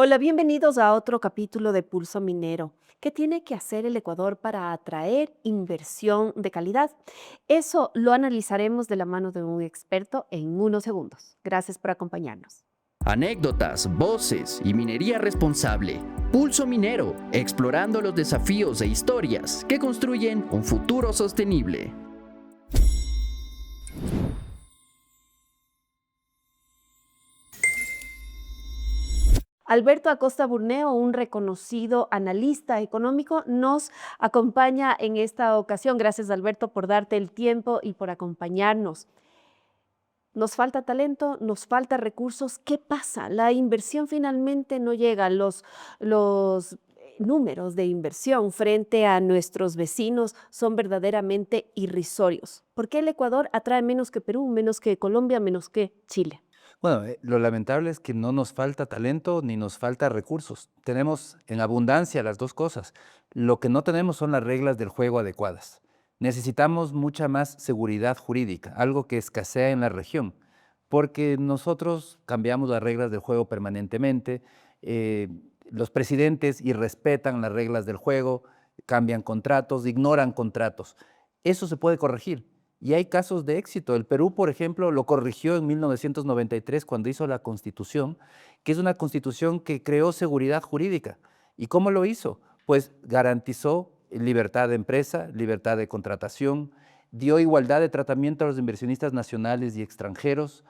Hola, bienvenidos a otro capítulo de Pulso Minero. ¿Qué tiene que hacer el Ecuador para atraer inversión de calidad? Eso lo analizaremos de la mano de un experto en unos segundos. Gracias por acompañarnos. Anécdotas, voces y minería responsable. Pulso Minero, explorando los desafíos e historias que construyen un futuro sostenible. Alberto Acosta Burneo, un reconocido analista económico, nos acompaña en esta ocasión. Gracias, Alberto, por darte el tiempo y por acompañarnos. Nos falta talento, nos falta recursos. ¿Qué pasa? La inversión finalmente no llega. Los números de inversión frente a nuestros vecinos son verdaderamente irrisorios. ¿Por qué el Ecuador atrae menos que Perú, menos que Colombia, menos que Chile? Bueno, lo lamentable es que no nos falta talento ni nos falta recursos. Tenemos en abundancia las dos cosas. Lo que no tenemos son las reglas del juego adecuadas. Necesitamos mucha más seguridad jurídica, algo que escasea en la región, porque nosotros cambiamos las reglas del juego permanentemente, eh, los presidentes irrespetan las reglas del juego, cambian contratos, ignoran contratos. Eso se puede corregir. Y hay casos de éxito. El Perú, por ejemplo, lo corrigió en 1993 cuando hizo la Constitución, que es una Constitución que creó seguridad jurídica. ¿Y cómo lo hizo? Pues garantizó libertad de empresa, libertad de contratación, dio igualdad de tratamiento a los inversionistas nacionales y extranjeros,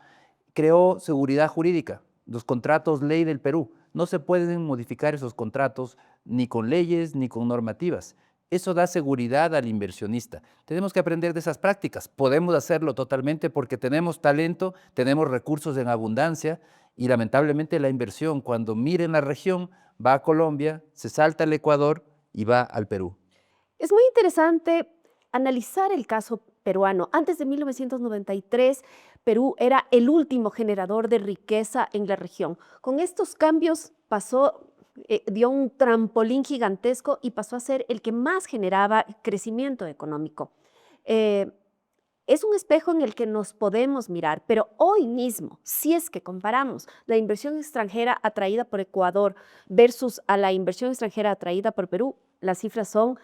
creó seguridad jurídica. Los contratos ley del Perú, no se pueden modificar esos contratos ni con leyes ni con normativas. Eso da seguridad al inversionista. Tenemos que aprender de esas prácticas. Podemos hacerlo totalmente porque tenemos talento, tenemos recursos en abundancia y lamentablemente la inversión, cuando mire en la región, va a Colombia, se salta al Ecuador y va al Perú. Es muy interesante analizar el caso peruano. Antes de 1993, Perú era el último generador de riqueza en la región. Con estos cambios dio un trampolín gigantesco y pasó a ser el que más generaba crecimiento económico. Eh, es un espejo en el que nos podemos mirar, pero hoy mismo, si es que comparamos la inversión extranjera atraída por Ecuador versus a la inversión extranjera atraída por Perú, las cifras son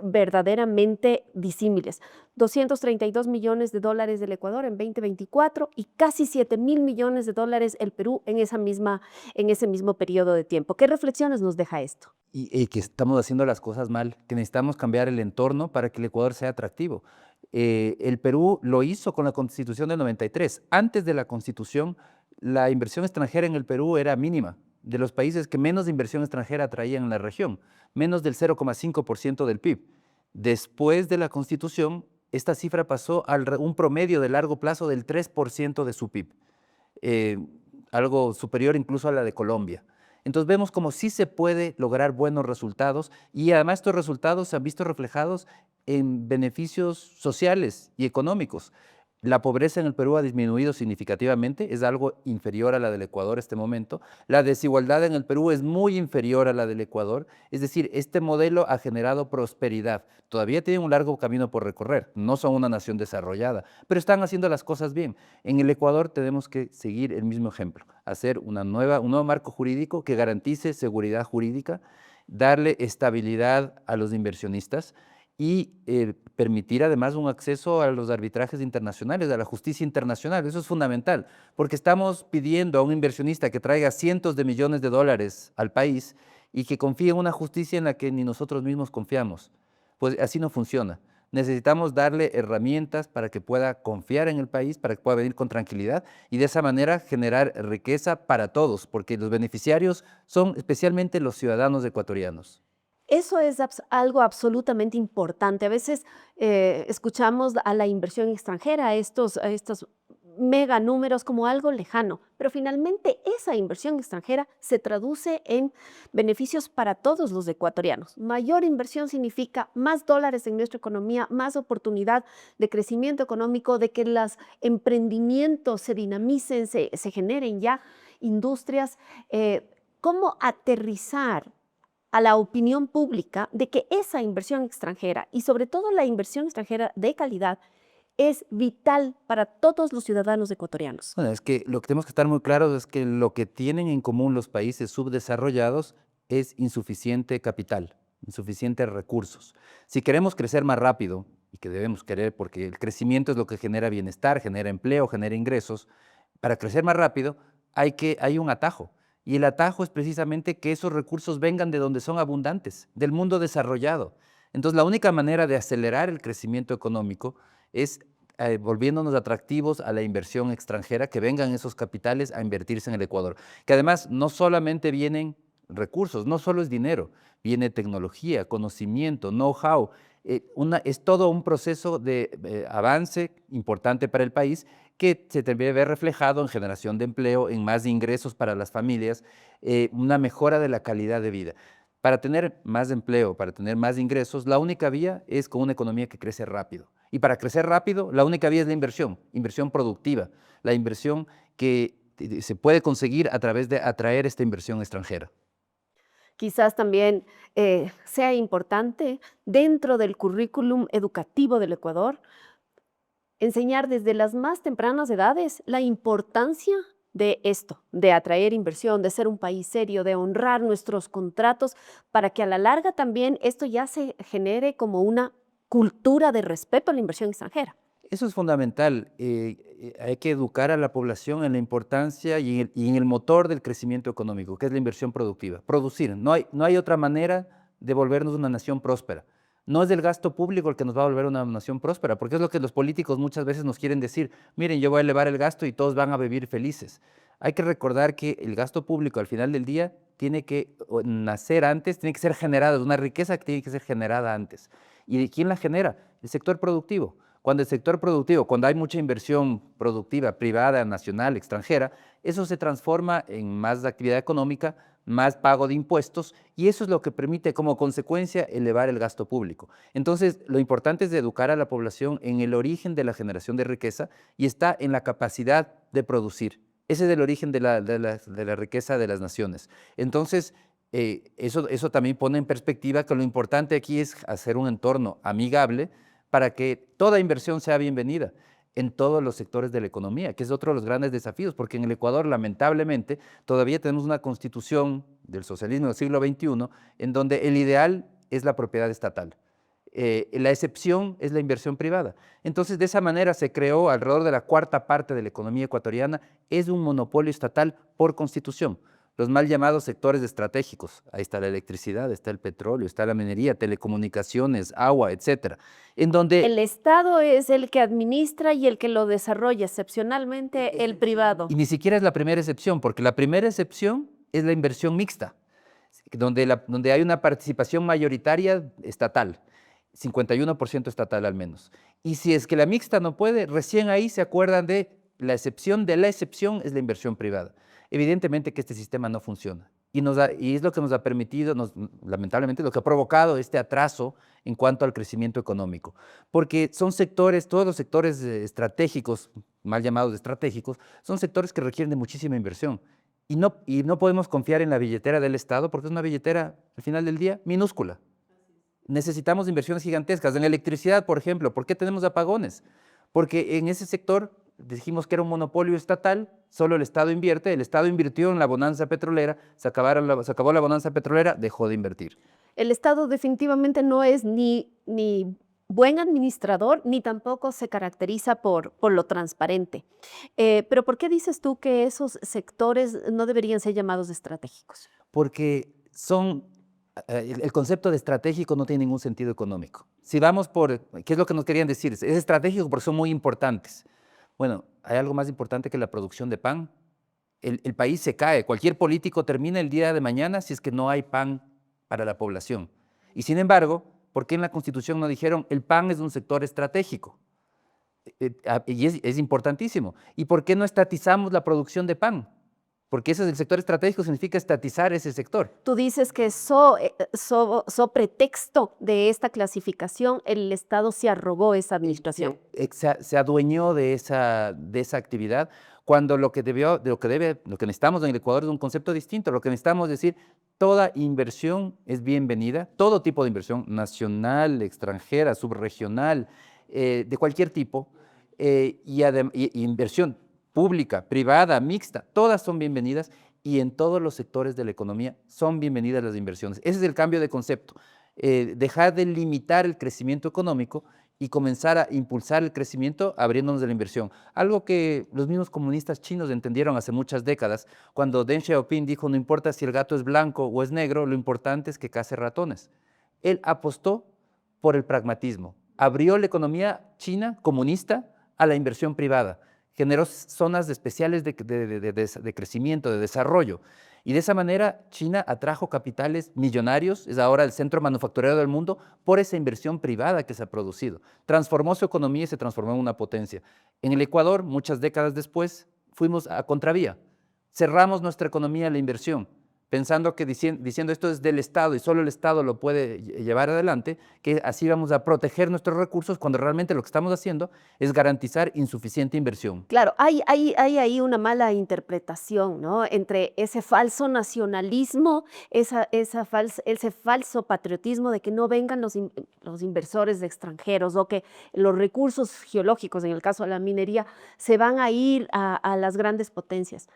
verdaderamente disímiles. 232 millones de dólares del Ecuador en 2024 y casi 7.000 millones de dólares el Perú en ese mismo periodo de tiempo. ¿Qué reflexiones nos deja esto? Y que estamos haciendo las cosas mal, que necesitamos cambiar el entorno para que el Ecuador sea atractivo. El Perú lo hizo con la Constitución del 93. Antes de la Constitución, la inversión extranjera en el Perú era mínima, de los países que menos inversión extranjera traían en la región, menos del 0,5% del PIB. Después de la Constitución, esta cifra pasó a un promedio de largo plazo del 3% de su PIB, eh, algo superior incluso a la de Colombia. Entonces vemos como sí se puede lograr buenos resultados y además estos resultados se han visto reflejados en beneficios sociales y económicos. La pobreza en el Perú ha disminuido significativamente, es algo inferior a la del Ecuador en este momento. La desigualdad en el Perú es muy inferior a la del Ecuador. Es decir, este modelo ha generado prosperidad. Todavía tienen un largo camino por recorrer, no son una nación desarrollada, pero están haciendo las cosas bien. En el Ecuador tenemos que seguir el mismo ejemplo, hacer un nuevo marco jurídico que garantice seguridad jurídica, darle estabilidad a los inversionistas y permitir además un acceso a los arbitrajes internacionales, a la justicia internacional. Eso es fundamental, porque estamos pidiendo a un inversionista que traiga cientos de millones de dólares al país y que confíe en una justicia en la que ni nosotros mismos confiamos. Pues así no funciona. Necesitamos darle herramientas para que pueda confiar en el país, para que pueda venir con tranquilidad y de esa manera generar riqueza para todos, porque los beneficiarios son especialmente los ciudadanos ecuatorianos. Eso es algo absolutamente importante. A veces escuchamos a la inversión extranjera, a estos mega números como algo lejano, pero finalmente esa inversión extranjera se traduce en beneficios para todos los ecuatorianos. Mayor inversión significa más dólares en nuestra economía, más oportunidad de crecimiento económico, de que los emprendimientos se dinamicen, se generen ya industrias. ¿Cómo aterrizar a la opinión pública de que esa inversión extranjera y sobre todo la inversión extranjera de calidad es vital para todos los ciudadanos ecuatorianos. Bueno, es que lo que tenemos que estar muy claros es que lo que tienen en común los países subdesarrollados es insuficiente capital, insuficientes recursos. Si queremos crecer más rápido, y que debemos querer porque el crecimiento es lo que genera bienestar, genera empleo, genera ingresos, para crecer más rápido hay un atajo. Y el atajo es precisamente que esos recursos vengan de donde son abundantes, del mundo desarrollado. Entonces, la única manera de acelerar el crecimiento económico es volviéndonos atractivos a la inversión extranjera, que vengan esos capitales a invertirse en el Ecuador. Que además no solamente vienen recursos, no solo es dinero, viene tecnología, conocimiento, know-how. Es todo un proceso de avance importante para el país que se debe ver reflejado en generación de empleo, en más ingresos para las familias, una mejora de la calidad de vida. Para tener más empleo, para tener más ingresos, la única vía es con una economía que crece rápido. Y para crecer rápido, la única vía es la inversión productiva, la inversión que se puede conseguir a través de atraer esta inversión extranjera. Quizás también sea importante dentro del currículum educativo del Ecuador enseñar desde las más tempranas edades la importancia de esto, de atraer inversión, de ser un país serio, de honrar nuestros contratos, para que a la larga también esto ya se genere como una cultura de respeto a la inversión extranjera. Eso es fundamental. Hay que educar a la población en la importancia y en el motor del crecimiento económico, que es la inversión productiva. Producir. No hay otra manera de volvernos una nación próspera. No es el gasto público el que nos va a volver una nación próspera, porque es lo que los políticos muchas veces nos quieren decir. Miren, yo voy a elevar el gasto y todos van a vivir felices. Hay que recordar que el gasto público al final del día tiene que nacer antes, tiene que ser generado, es una riqueza que tiene que ser generada antes. ¿Y de quién la genera? El sector productivo. Cuando hay mucha inversión productiva, privada, nacional, extranjera, eso se transforma en más actividad económica, más pago de impuestos, y eso es lo que permite como consecuencia elevar el gasto público. Entonces, lo importante es educar a la población en el origen de la generación de riqueza y está en la capacidad de producir. Ese es el origen de la riqueza de las naciones. Entonces, eso también pone en perspectiva que lo importante aquí es hacer un entorno amigable para que toda inversión sea bienvenida en todos los sectores de la economía, que es otro de los grandes desafíos, porque en el Ecuador, lamentablemente, todavía tenemos una constitución del socialismo del siglo XXI en donde el ideal es la propiedad estatal. La excepción es la inversión privada. Entonces, de esa manera se creó alrededor de la cuarta parte de la economía ecuatoriana, es un monopolio estatal por constitución. Los mal llamados sectores estratégicos, ahí está la electricidad, está el petróleo, está la minería, telecomunicaciones, agua, etcétera, en donde El Estado es el que administra y el que lo desarrolla, excepcionalmente el privado. y ni siquiera es la primera excepción, porque la primera excepción es la inversión mixta, donde hay una participación mayoritaria estatal, 51% estatal al menos. Y si es que la mixta no puede, recién ahí se acuerdan de la excepción es la inversión privada. Evidentemente que este sistema no funciona. Y es lo que nos ha permitido, lamentablemente, lo que ha provocado este atraso en cuanto al crecimiento económico. Porque son sectores, todos los sectores estratégicos, mal llamados estratégicos, son sectores que requieren de muchísima inversión. Y no podemos confiar en la billetera del Estado porque es una billetera, al final del día, minúscula. Necesitamos inversiones gigantescas. En electricidad, por ejemplo, ¿por qué tenemos apagones? Porque en ese sector dijimos que era un monopolio estatal, solo el Estado invierte, el Estado invirtió en la bonanza petrolera, se acabó la bonanza petrolera, dejó de invertir. El Estado definitivamente no es ni buen administrador, ni tampoco se caracteriza por lo transparente. Pero ¿por qué dices tú que esos sectores no deberían ser llamados estratégicos? Porque el concepto de estratégico no tiene ningún sentido económico. Si vamos ¿qué es lo que nos querían decir? Es estratégico porque son muy importantes. Bueno, hay algo más importante que la producción de pan. El país se cae, cualquier político termina el día de mañana si es que no hay pan para la población. Y sin embargo, ¿por qué en la Constitución no dijeron el pan es un sector estratégico? Y es importantísimo. ¿Y por qué no estatizamos la producción de pan? Porque ese es el sector estratégico, significa estatizar ese sector. Tú dices que pretexto de esta clasificación, el Estado se arrogó esa administración. Se adueñó de esa actividad, cuando lo que necesitamos en el Ecuador es un concepto distinto. Lo que necesitamos es decir, toda inversión es bienvenida, todo tipo de inversión, nacional, extranjera, subregional, de cualquier tipo, y inversión pública, privada, mixta, todas son bienvenidas y en todos los sectores de la economía son bienvenidas las inversiones. Ese es el cambio de concepto. Dejar de limitar el crecimiento económico y comenzar a impulsar el crecimiento abriéndonos de la inversión. Algo que los mismos comunistas chinos entendieron hace muchas décadas, cuando Deng Xiaoping dijo, no importa si el gato es blanco o es negro, lo importante es que case ratones. Él apostó por el pragmatismo, abrió la economía china comunista a la inversión privada, generó zonas especiales de crecimiento, de desarrollo. Y de esa manera China atrajo capitales millonarios, es ahora el centro manufacturero del mundo por esa inversión privada que se ha producido. Transformó su economía y se transformó en una potencia. En el Ecuador, muchas décadas después, fuimos a contravía. Cerramos nuestra economía a la inversión, pensando que diciendo esto es del Estado y solo el Estado lo puede llevar adelante, que así vamos a proteger nuestros recursos cuando realmente lo que estamos haciendo es garantizar insuficiente inversión. Claro, hay ahí una mala interpretación, ¿no? Entre ese falso nacionalismo, ese falso patriotismo de que no vengan los inversores extranjeros o que los recursos geológicos, en el caso de la minería, se van a ir a las grandes potencias.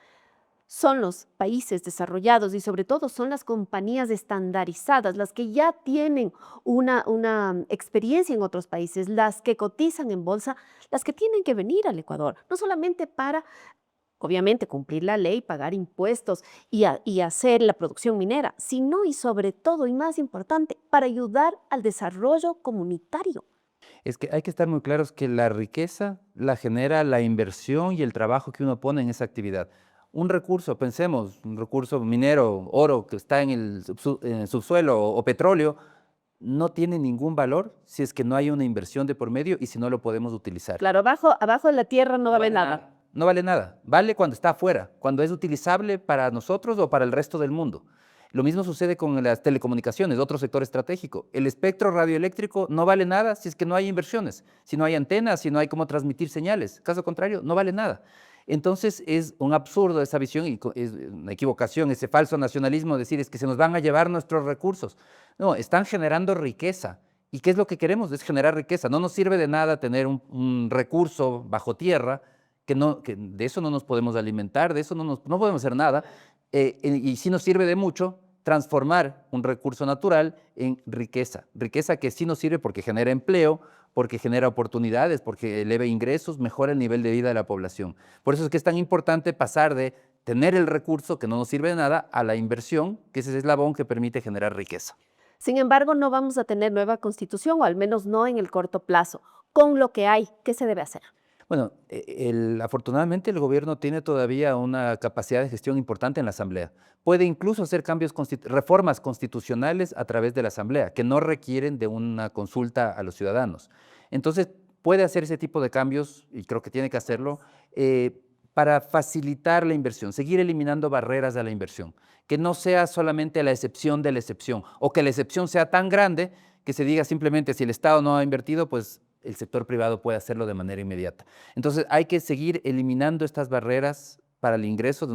Son los países desarrollados y sobre todo son las compañías estandarizadas, las que ya tienen una experiencia en otros países, las que cotizan en bolsa, las que tienen que venir al Ecuador, no solamente para, obviamente, cumplir la ley, pagar impuestos y hacer la producción minera, sino y sobre todo y más importante, para ayudar al desarrollo comunitario. Es que hay que estar muy claros que la riqueza la genera la inversión y el trabajo que uno pone en esa actividad. Un recurso, pensemos, un recurso minero, oro, que está en el subsuelo o petróleo, no tiene ningún valor si es que no hay una inversión de por medio y si no lo podemos utilizar. Claro, abajo de la tierra no vale nada. No vale nada. Vale cuando está afuera, cuando es utilizable para nosotros o para el resto del mundo. Lo mismo sucede con las telecomunicaciones, otro sector estratégico. El espectro radioeléctrico no vale nada si es que no hay inversiones, si no hay antenas, si no hay cómo transmitir señales. Caso contrario, no vale nada. Entonces es un absurdo esa visión y es una equivocación, ese falso nacionalismo, decir es que se nos van a llevar nuestros recursos. No, están generando riqueza. ¿Y qué es lo que queremos? Es generar riqueza. No nos sirve de nada tener un recurso bajo tierra, que de eso no nos podemos alimentar, de eso no podemos hacer nada. Y sí nos sirve de mucho transformar un recurso natural en riqueza. Riqueza que sí nos sirve porque genera empleo, porque genera oportunidades, porque eleva ingresos, mejora el nivel de vida de la población. Por eso es que es tan importante pasar de tener el recurso que no nos sirve de nada a la inversión, que es ese eslabón que permite generar riqueza. Sin embargo, no vamos a tener nueva constitución, o al menos no en el corto plazo. Con lo que hay, ¿qué se debe hacer? Bueno, afortunadamente el gobierno tiene todavía una capacidad de gestión importante en la Asamblea. Puede incluso hacer reformas constitucionales a través de la Asamblea, que no requieren de una consulta a los ciudadanos. Entonces, puede hacer ese tipo de cambios, y creo que tiene que hacerlo, para facilitar la inversión, seguir eliminando barreras a la inversión, que no sea solamente la excepción de la excepción, o que la excepción sea tan grande que se diga simplemente si el Estado no ha invertido, pues el sector privado puede hacerlo de manera inmediata. Entonces hay que seguir eliminando estas barreras para el ingreso de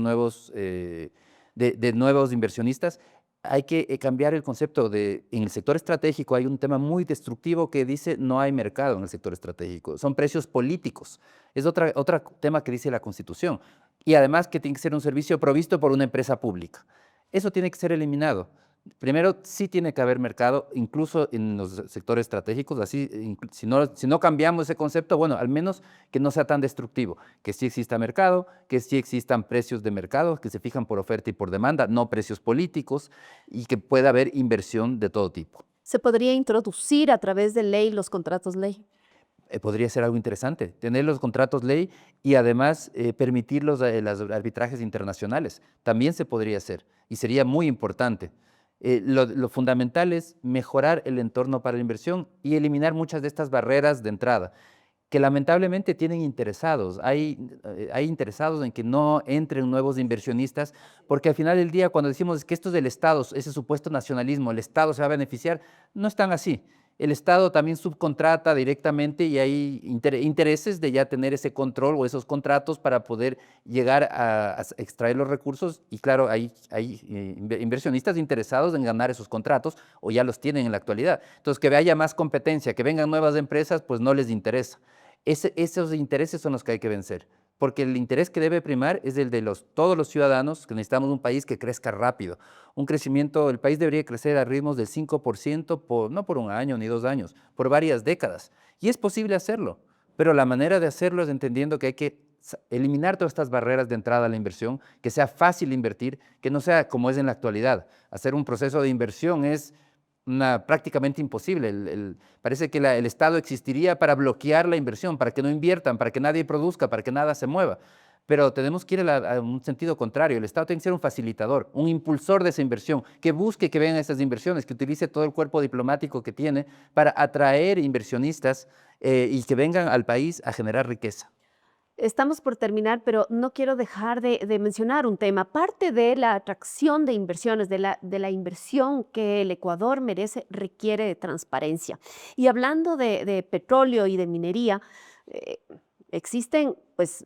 nuevos inversionistas. Hay que cambiar el concepto en el sector estratégico hay un tema muy destructivo que dice no hay mercado en el sector estratégico, son precios políticos. Es otro tema que dice la Constitución. Y además que tiene que ser un servicio provisto por una empresa pública. Eso tiene que ser eliminado. Primero, sí tiene que haber mercado, incluso en los sectores estratégicos, así, si no cambiamos ese concepto, bueno, al menos que no sea tan destructivo, que sí exista mercado, que sí existan precios de mercado, que se fijan por oferta y por demanda, no precios políticos, y que pueda haber inversión de todo tipo. ¿Se podría introducir a través de ley los contratos ley? Podría ser algo interesante, tener los contratos ley y además permitir los arbitrajes internacionales, también se podría hacer, y sería muy importante. Lo fundamental es mejorar el entorno para la inversión y eliminar muchas de estas barreras de entrada, que lamentablemente tienen interesados. Hay interesados en que no entren nuevos inversionistas, porque al final del día, cuando decimos que esto es del Estado, ese supuesto nacionalismo, el Estado se va a beneficiar, no es tan así. El Estado también subcontrata directamente y hay intereses de ya tener ese control o esos contratos para poder llegar a extraer los recursos y claro, hay inversionistas interesados en ganar esos contratos o ya los tienen en la actualidad. Entonces, que haya más competencia, que vengan nuevas empresas, pues no les interesa. Esos intereses son los que hay que vencer, porque el interés que debe primar es el de todos los ciudadanos, que necesitamos un país que crezca rápido. Un crecimiento, el país debería crecer a ritmos del 5%, no por un año ni 2 años, por varias décadas. Y es posible hacerlo, pero la manera de hacerlo es entendiendo que hay que eliminar todas estas barreras de entrada a la inversión, que sea fácil invertir, que no sea como es en la actualidad. Hacer un proceso de inversión es prácticamente imposible. Parece que el Estado existiría para bloquear la inversión, para que no inviertan, para que nadie produzca, para que nada se mueva. Pero tenemos que ir a un sentido contrario. El Estado tiene que ser un facilitador, un impulsor de esa inversión, que busque que vengan esas inversiones, que utilice todo el cuerpo diplomático que tiene para atraer inversionistas y que vengan al país a generar riqueza. Estamos por terminar, pero no quiero dejar de mencionar un tema. Parte de la atracción de inversiones, de la inversión que el Ecuador merece, requiere de transparencia. Y hablando de petróleo y de minería, eh, existen pues,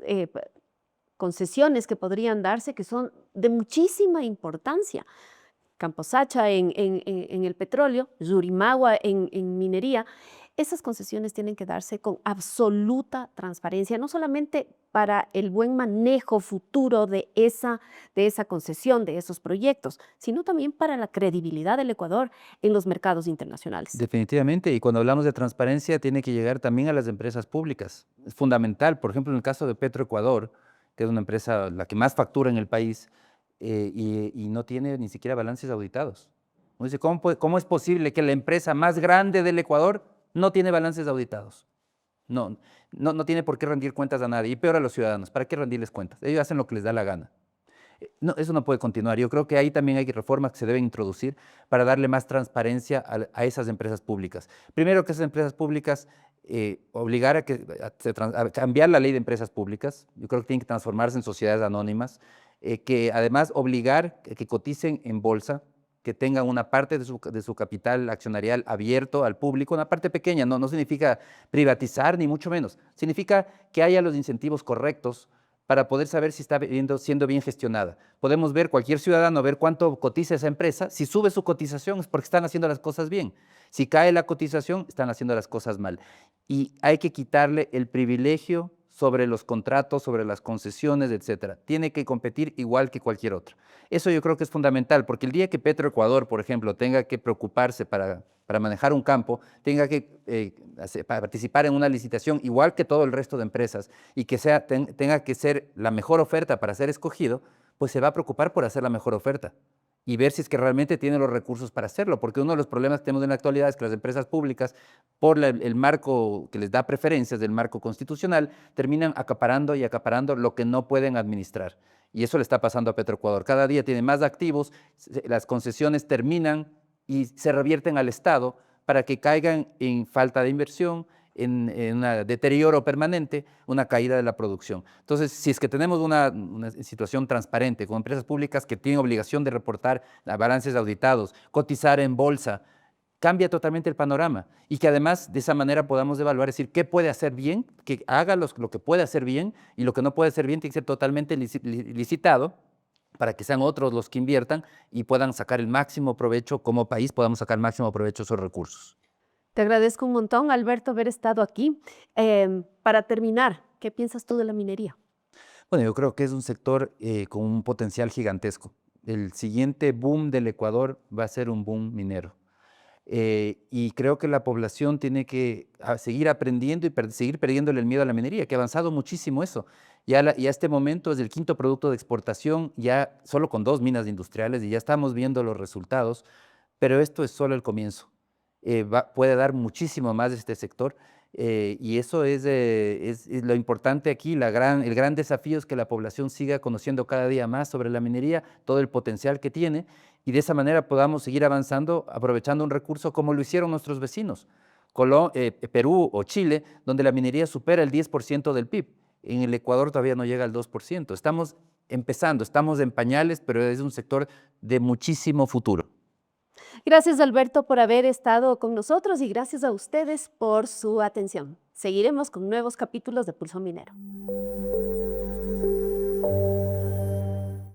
concesiones que podrían darse que son de muchísima importancia. Camposacha en el petróleo, Yurimagua en minería. Esas concesiones tienen que darse con absoluta transparencia, no solamente para el buen manejo futuro de esa concesión, de esos proyectos, sino también para la credibilidad del Ecuador en los mercados internacionales. Definitivamente, y cuando hablamos de transparencia tiene que llegar también a las empresas públicas. Es fundamental, por ejemplo, en el caso de Petroecuador, que es una empresa la que más factura en el país y no tiene ni siquiera balances auditados. Uno dice, ¿cómo es posible que la empresa más grande del Ecuador no tiene balances auditados? No tiene por qué rendir cuentas a nadie, y peor a los ciudadanos. ¿Para qué rendirles cuentas? Ellos hacen lo que les da la gana. No, eso no puede continuar. Yo creo que ahí también hay reformas que se deben introducir para darle más transparencia a esas empresas públicas. Primero, que esas empresas públicas, obligar a cambiar la ley de empresas públicas. Yo creo que tienen que transformarse en sociedades anónimas, que además obligar que coticen en bolsa, que tengan una parte de su capital accionarial abierto al público, una parte pequeña. No significa privatizar, ni mucho menos. Significa que haya los incentivos correctos para poder saber si está siendo bien gestionada. Podemos ver, cualquier ciudadano, ver cuánto cotiza esa empresa. Si sube su cotización es porque están haciendo las cosas bien. Si cae la cotización, están haciendo las cosas mal. Y hay que quitarle el privilegio sobre los contratos, sobre las concesiones, etcétera. Tiene que competir igual que cualquier otro. Eso yo creo que es fundamental, porque el día que Petroecuador, por ejemplo, tenga que preocuparse para manejar un campo, tenga que participar en una licitación igual que todo el resto de empresas y que tenga que ser la mejor oferta para ser escogido, pues se va a preocupar por hacer la mejor oferta y ver si es que realmente tiene los recursos para hacerlo, porque uno de los problemas que tenemos en la actualidad es que las empresas públicas, por el marco que les da preferencias del marco constitucional, terminan acaparando y acaparando lo que no pueden administrar. Y eso le está pasando a Petroecuador. Cada día tiene más activos, las concesiones terminan y se revierten al Estado para que caigan en falta de inversión, en un deterioro permanente, una caída de la producción. Entonces, si es que tenemos una situación transparente con empresas públicas que tienen obligación de reportar balances auditados, cotizar en bolsa, cambia totalmente el panorama y que además de esa manera podamos evaluar, es decir, qué puede hacer bien, que haga lo que puede hacer bien y lo que no puede hacer bien tiene que ser totalmente licitado para que sean otros los que inviertan y puedan sacar el máximo provecho, como país podamos sacar el máximo provecho de esos recursos. Te agradezco un montón, Alberto, haber estado aquí. Para terminar, ¿qué piensas tú de la minería? Bueno, yo creo que es un sector con un potencial gigantesco. El siguiente boom del Ecuador va a ser un boom minero. Y creo que la población tiene que seguir aprendiendo y seguir perdiéndole el miedo a la minería, que ha avanzado muchísimo eso. Ya este momento es el quinto producto de exportación, ya solo con 2 minas industriales, y ya estamos viendo los resultados, pero esto es solo el comienzo. Puede dar muchísimo más de este sector, y eso es lo importante aquí. El gran desafío es que la población siga conociendo cada día más sobre la minería, todo el potencial que tiene, y de esa manera podamos seguir avanzando, aprovechando un recurso como lo hicieron nuestros vecinos, Perú o Chile, donde la minería supera el 10% del PIB. En el Ecuador todavía no llega al 2%. Estamos empezando, estamos en pañales, pero es un sector de muchísimo futuro. Gracias, Alberto, por haber estado con nosotros y gracias a ustedes por su atención. Seguiremos con nuevos capítulos de Pulso Minero.